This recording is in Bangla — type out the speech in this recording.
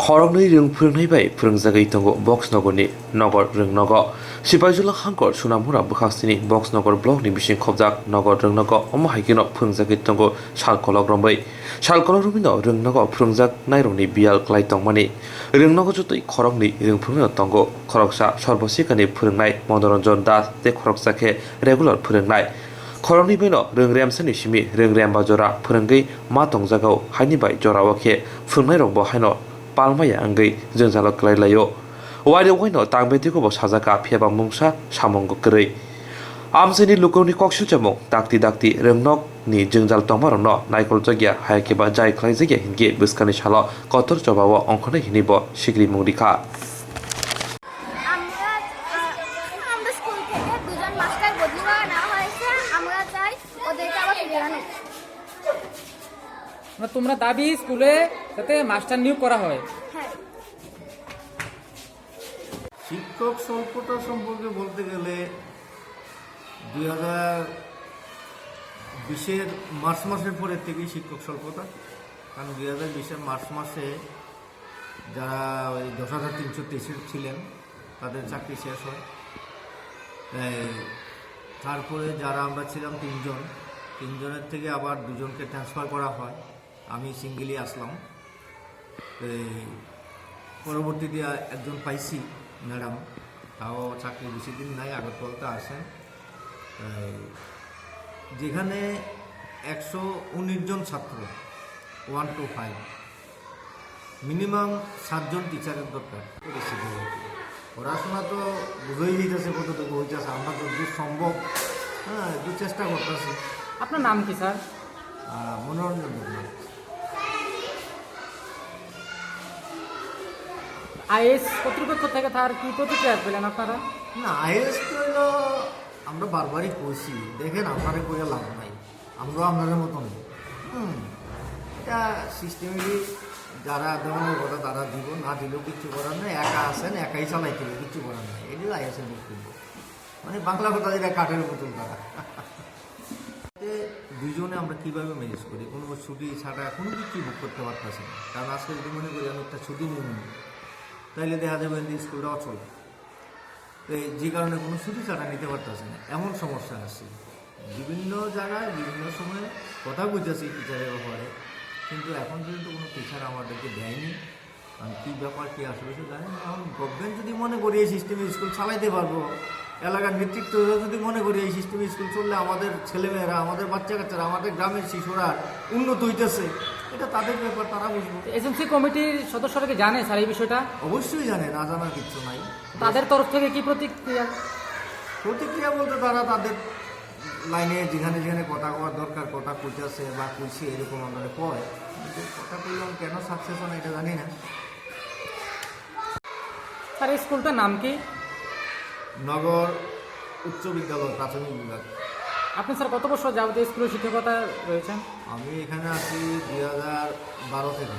खरंनि रों फोरोंनाय बाय फोरोंजागै दंग बक्सनगरनि नगर रोंनग सिपाइजुला हांकर सुनामुरा बुखास्तिनि बक्सनगर ब्लकनि बिसिं खबजाक नगर रोंनग अमहाइगिनो फोरोंजागै दंग सालकलक रंबै सालकलक रमिनो रोंनग फोरोंजाक नायरंनि बियाल क्लाइ दंमानि रोंनग जतै खरंनि रों फोरोंनो दंग खरकसा सर्बशिखानि फोरोंनाय मनोरंजन दास ते खरकसाखे रेगुलार फोरोंनाय खरंनि बेनो रोंरेमसानि सिमि रोंरेम बाजरा फोरोंगै मा दंजागौ हाइनि बाय जरावखे फोरोंनाय रंबो हाइनो palmaya anggai jengjalo klailayo wari waino tangbetigo bo sajaka pheba mungsa samongo krei amseni lukoni koksil chamong dakti rengnok ni jengjal tomarno naikol jagya hayakeba jai khlai jagya hinge buskani salo kotor jobawo ongkhone hinibo sigri mungdikha আমরা স্কুল থেকে দুজন মাস্টার বদলি করে নেওয়া হয়েছে আমরা চাই ওদেরকে আবার ফিরিয়ে আনো তোমরা দাবি স্কুলে যাতে মাস্টার নিয়োগ করা হয়। হ্যাঁ শিক্ষক স্বল্পতা সম্পর্কে বলতে গেলে 2020-এর মার্চ মাসের পরের থেকেই শিক্ষক স্বল্পতা, কারণ 2020-এর মার্চ মাসে যারা ওই 10,323 ছিলেন তাদের চাকরি শেষ হয়। তারপরে যারা আমরা ছিলাম তিনজনের থেকে আবার দুজনকে ট্রান্সফার করা হয়, আমি সিঙ্গেলি আসলাম। পরবর্তীতে একজন পাইছি ম্যাডাম, তাও চাকরি বেশি দিন নাই, আগরতলাতে আসেন। যেখানে 119 জন ছাত্র 1 to 5 মিনিমাম 7 জন টিচারের দরকার। পড়াশোনা তো বুঝেই দিতেছে কতটুকু হইতেছে, আমরা যদি সম্ভব একটু চেষ্টা করতেছি। আপনার নাম কি স্যার? মনোরঞ্জন দেবনাথ। আইএস কর্তৃপক্ষ থেকে তার কি প্রতিক্রিয়া পেলেন আপনারা? না, আইএস হইল আমরা বারবারই কইছি, দেখেন আপনারে কইয়া লাভ নাই, আমরাও আপনাদের মতন। এটা সিস্টেমেরই যারা ধরনের কথা তারা দিব, না দিলেও কিচ্ছু করার নেই, একা আসেন একাই চালাইতে হবে, কিচ্ছু করার নেই। এটি আইএসের বক্তব্য, মানে বাংলা কথা যেটা কাঠের বোতল তারা। দুইজনে আমরা কীভাবে ম্যানেজ করি, কোনো ছুটি ছাড়া কোনো কিছু বুক করতে পারতেছি না। কারণ আজকে যদি মনে করি আমি একটা ছুটি নিয়ে নিই, তাইলে দেখা যাবে যে স্কুলটা অচল, যে কারণে কোনো ছুটি ছাড়া নিতে পারতেছে না, এমন সমস্যা আছে। বিভিন্ন জায়গায় বিভিন্ন সময়ে কথা বুঝতেছি টিচারের ব্যাপারে, কিন্তু এখন পর্যন্ত কোনো টিচার আমাদেরকে দেয়নি। কারণ কী ব্যাপার কী আসলে সে জানি না। এখন গভর্নমেন্ট যদি মনে করি এই সিস্টেমে স্কুল চালাইতে পারবো, এলাকার নেতৃত্ব যদি মনে করি এই সিস্টেমে স্কুল চললে আমাদের ছেলেমেয়েরা, আমাদের বাচ্চা কাচ্চারা, আমাদের গ্রামের শিশুরা উন্নত হইতেছে, এটা তাদের ব্যাপার, তারা বুঝবো। এজেন্সি কমিটির সদস্যরা কি জানে স্যার এই বিষয়টা? অবশ্যই জানে, না জানার কিচ্ছু নাই। তাদের তরফ থেকে কি প্রতিক্রিয়া বলতে তারা তাদের লাইনে যেখানে যেখানে কথা কওয়ার দরকার কথা কইতেছে বা কইছে, এরকম আমরা কয়, কিন্তু কথা কইলাম কেন সাকসেস হয় এটা জানি না। স্যার এই স্কুলটার নাম কি? নগর উচ্চ বিদ্যালয় প্রাথমিক বিভাগ। আপনি স্যার কত বছর যাবতীয় স্কুলের শিক্ষকতা রয়েছেন? আমি এখানে আছি 2012 থেকে।